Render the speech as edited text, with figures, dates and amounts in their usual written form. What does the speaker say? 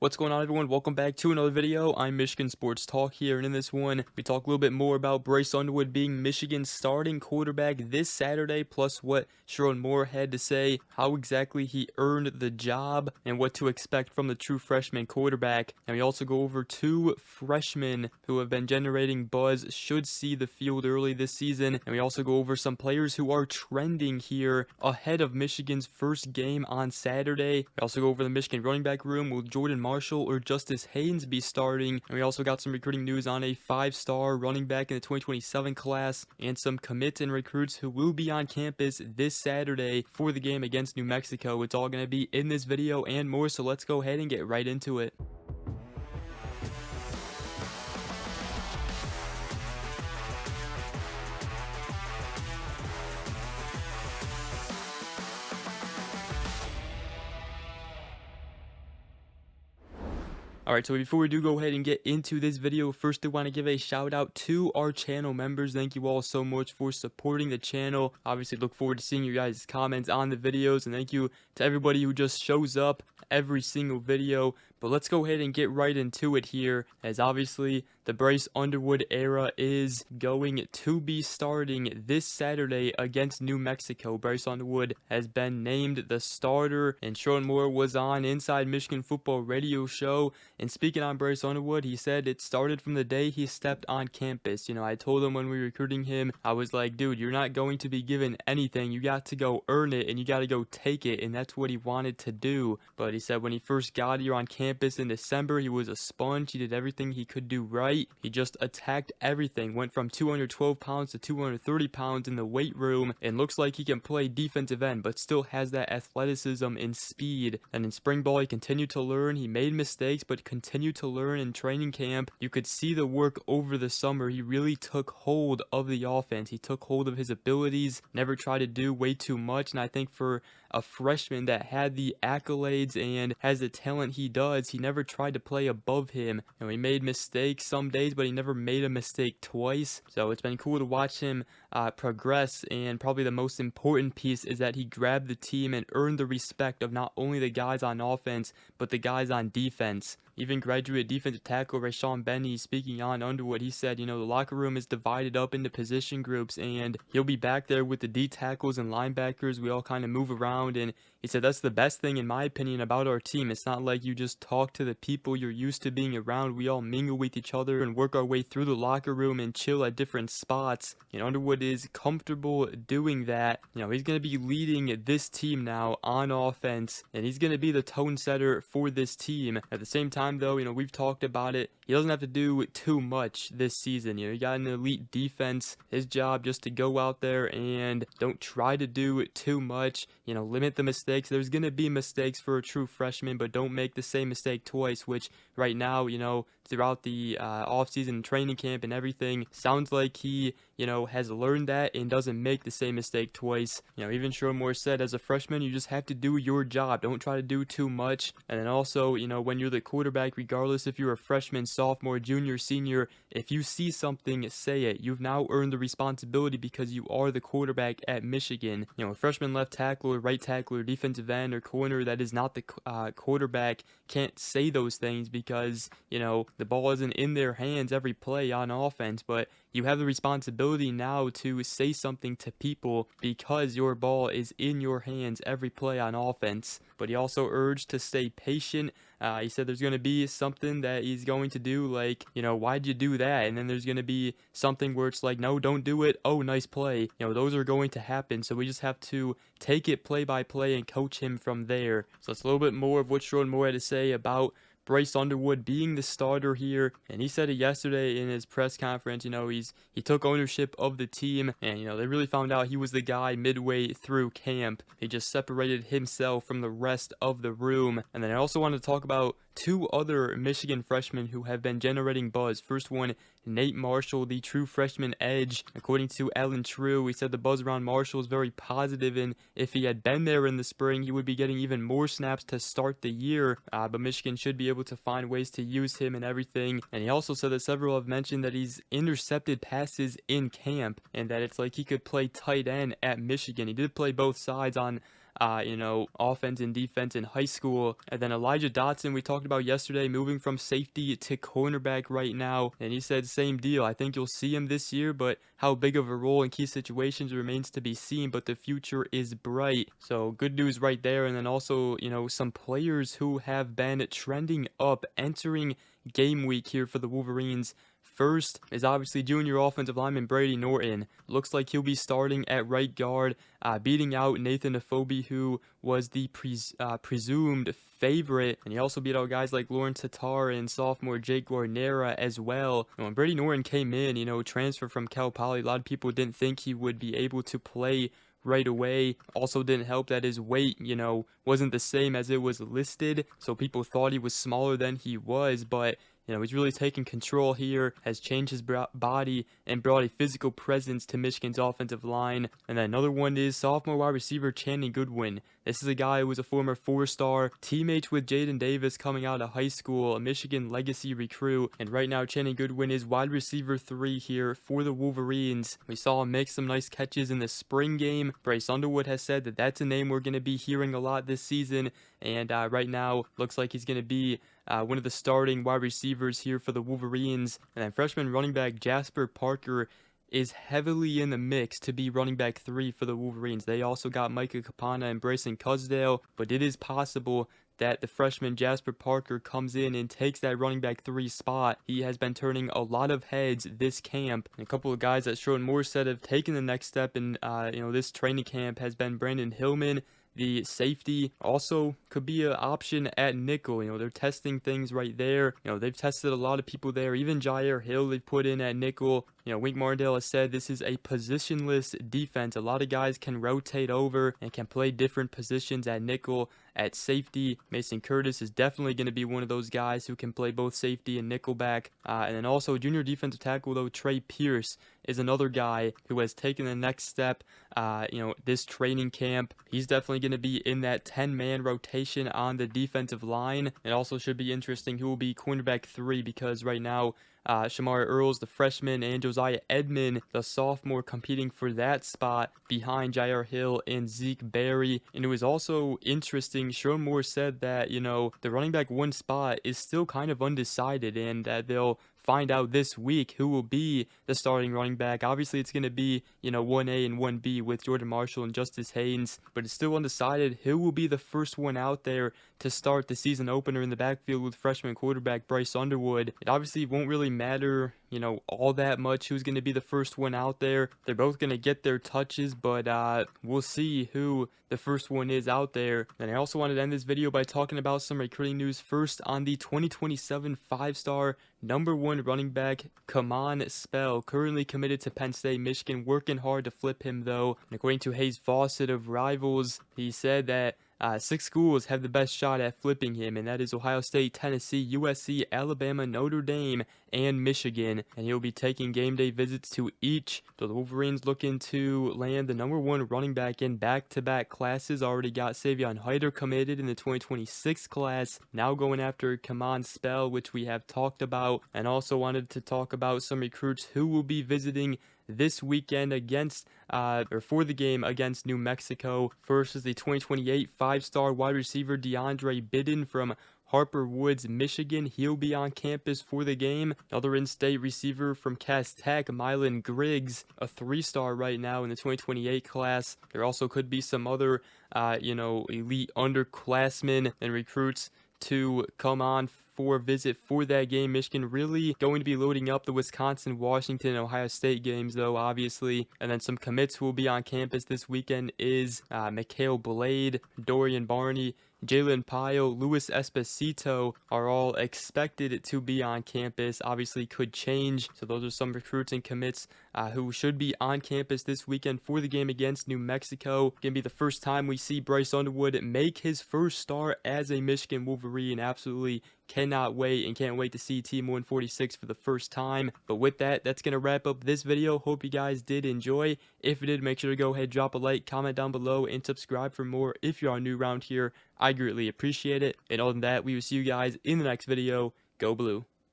What's going on, everyone? Welcome back to another video. I'm Michigan Sports Talk here, and in this one, we talk a little bit more about Bryce Underwood being Michigan's starting quarterback this Saturday, plus what Sherrone Moore had to say, how exactly he earned the job, and what to expect from the true freshman quarterback. And we also go over two freshmen who have been generating buzz, should see the field early this season, and we also go over some players who are trending here ahead of Michigan's first game on Saturday. We also go over the Michigan running back room with Jordan Marshall or Justice Haynes be starting, and we also got some recruiting news on a 5-star running back in the 2027 class and some commits and recruits who will be on campus this Saturday for the game against New Mexico. It's all going to be in this video and more, so let's go ahead and get right into it. Alright, so before we do go ahead and get into this video, first I want to give a shout out to our channel members. Thank you all so much for supporting the channel. Obviously look forward to seeing your guys' comments on the videos, and thank you to everybody who just shows up every single video. But let's go ahead and get right into it here, as obviously the Bryce Underwood era is going to be starting this Saturday against New Mexico. Bryce Underwood has been named the starter, and Sherrone Moore was on Inside Michigan Football radio show. And speaking on Bryce Underwood, he said it started from the day he stepped on campus. You know, I told him when we were recruiting him, I was like, dude, you're not going to be given anything. You got to go earn it, and you got to go take it. And that's what he wanted to do. But he said when he first got here on campus in December, he was a sponge. He did everything he could do right. He just attacked everything. Went from 212 pounds to 230 pounds in the weight room, and looks like he can play defensive end, but still has that athleticism and speed. And in spring ball, he continued to learn. He made mistakes, but continued to learn in training camp. You could see the work over the summer. He really took hold of the offense. He took hold of his abilities, never tried to do way too much. And I think for a freshman that had the accolades and has the talent he does, he never tried to play above him. And he made mistakes some days, but he never made a mistake twice. So it's been cool to watch him progress, and probably the most important piece is that he grabbed the team and earned the respect of not only the guys on offense, but the guys on defense. Even graduate defensive tackle Rashawn Benny, speaking on Underwood, he said, you know, the locker room is divided up into position groups, and he'll be back there with the D tackles and linebackers. We all kind of move around, and he said that's the best thing, in my opinion, about our team. It's not like you just talk to the people you're used to being around. We all mingle with each other and work our way through the locker room and chill at different spots. And Underwood is comfortable doing that. You know, he's going to be leading this team now on offense, and he's going to be the tone setter for this team. At the same time, though, you know, we've talked about it. He doesn't have to do too much this season. You know, he got an elite defense. His job just to go out there and don't try to do too much. You know, limit the mistakes. There's going to be mistakes for a true freshman, but don't make the same mistake twice, which right now, you know, throughout the offseason training camp and everything, sounds like he, you know, has learned that and doesn't make the same mistake twice. You know, even Sherrone Moore said, as a freshman, you just have to do your job. Don't try to do too much. And then also, you know, when you're the quarterback, regardless if you're a freshman, sophomore, junior, senior, if you see something, say it. You've now earned the responsibility because you are the quarterback at Michigan. You know, a freshman left tackle or right tackle or defensive end or corner that is not the quarterback can't say those things because, you know, the ball isn't in their hands every play on offense, but you have the responsibility now to say something to people because your ball is in your hands every play on offense. But he also urged to stay patient. He said there's going to be something that he's going to do, like, you know, why'd you do that? And then there's going to be something where it's like, no, don't do it. Oh, nice play. You know, those are going to happen. So we just have to take it play by play and coach him from there. So it's a little bit more of what Sherrone Moore had to say about Bryce Underwood being the starter here, and he said it yesterday in his press conference. You know, he took ownership of the team, and, you know, they really found out he was the guy midway through camp. He just separated himself from the rest of the room. And then I also wanted to talk about two other Michigan freshmen who have been generating buzz. First one, Nate Marshall, the true freshman edge. According to Alan True, he said the buzz around Marshall is very positive, and if he had been there in the spring, he would be getting even more snaps to start the year. But Michigan should be able to find ways to use him and everything. And he also said that several have mentioned that he's intercepted passes in camp, and that it's like he could play tight end at Michigan. He did play both sides on offense and defense in high school. And then Elijah Dotson, we talked about yesterday, moving from safety to cornerback right now. And he said same deal. I think you'll see him this year, but how big of a role in key situations remains to be seen, but the future is bright. So good news right there. And then also, some players who have been trending up entering game week here for the Wolverines. First is obviously junior offensive lineman Brady Norton. Looks like he'll be starting at right guard, beating out Nathan Afobe, who was the presumed favorite. And he also beat out guys like Lawrence Tatar and sophomore Jake Guarnera as well. And when Brady Norton came in, transfer from Cal Poly, a lot of people didn't think he would be able to play right away. Also didn't help that his weight, wasn't the same as it was listed. So people thought he was smaller than he was, but he's really taken control here, has changed his body, and brought a physical presence to Michigan's offensive line. And then another one is sophomore wide receiver Channing Goodwin. This is a guy who was a former 4-star, teammates with Jaden Davis coming out of high school, a Michigan legacy recruit. And right now, Channing Goodwin is wide receiver 3 here for the Wolverines. We saw him make some nice catches in the spring game. Bryce Underwood has said that that's a name we're going to be hearing a lot this season. And right now, looks like he's going to be one of the starting wide receivers here for the Wolverines. And then freshman running back Jasper Parker is heavily in the mix to be running back 3 for the Wolverines. They also got Micah Capana and Bryson Cusdale, but it is possible that the freshman Jasper Parker comes in and takes that running back 3 spot. He has been turning a lot of heads this camp. And a couple of guys that Sherrone Moore said have taken the next step in this training camp has been Brandon Hillman, the safety. Also could be an option at nickel. They're testing things right there. They've tested a lot of people there. Even Jair Hill they've put in at nickel. Wink Martindale has said this is a positionless defense. A lot of guys can rotate over and can play different positions at nickel, at safety. Mason Curtis is definitely going to be one of those guys who can play both safety and nickelback. And then also junior defensive tackle, though, Trey Pierce is another guy who has taken the next step, this training camp. He's definitely going to be in that 10-man rotation on the defensive line. It also should be interesting who will be cornerback 3, because right now, Shamar Earls, the freshman, and Josiah Edmond, the sophomore, competing for that spot behind Jair Hill and Zeke Berry. And it was also interesting, Sherrone Moore said that, the running back 1 spot is still kind of undecided, and that they'll find out this week who will be the starting running back. Obviously, it's going to be, 1A and 1B with Jordan Marshall and Justice Haynes, but it's still undecided who will be the first one out there to start the season opener in the backfield with freshman quarterback Bryce Underwood. It obviously won't really matter, all that much who's going to be the first one out there. They're both going to get their touches, but we'll see who the first one is out there. And I also wanted to end this video by talking about some recruiting news. First, on the 2027 5-star number 1 running back, Kamon Spell, currently committed to Penn State, Michigan, working hard to flip him though. And according to Hayes Fawcett of Rivals, he said that 6 schools have the best shot at flipping him, and that is Ohio State, Tennessee, USC, Alabama, Notre Dame, and Michigan. And he'll be taking game day visits to each. So the Wolverines looking to land the number 1 running back in back-to-back classes. Already got Savion Hyder committed in the 2026 class. Now going after Kamon Spell, which we have talked about. And also wanted to talk about some recruits who will be visiting this weekend for the game against New Mexico. First is the 2028 5-star wide receiver DeAndre Bidden from Harper Woods, Michigan. He'll be on campus for the game. Another in-state receiver from Cass Tech, Mylan Griggs, a 3-star right now in the 2028 class. There also could be some other, elite underclassmen and recruits to come on for a visit for that game. Michigan really going to be loading up the Wisconsin, Washington, and Ohio State games, though, obviously. And then some commits who will be on campus this weekend is Mikhail Blade, Dorian Barney, Jalen Pyle, Luis Esposito are all expected to be on campus. Obviously could change. So those are some recruits and commits who should be on campus this weekend for the game against New Mexico. Gonna be the first time we see Bryce Underwood make his first start as a Michigan Wolverine. Absolutely cannot wait and can't wait to see Team 146 for the first time. But with that, that's going to wrap up this video. Hope you guys did enjoy. If you did, make sure to go ahead, drop a like, comment down below, and subscribe for more if you are new around here. I greatly appreciate it. And other than that, we will see you guys in the next video. Go Blue.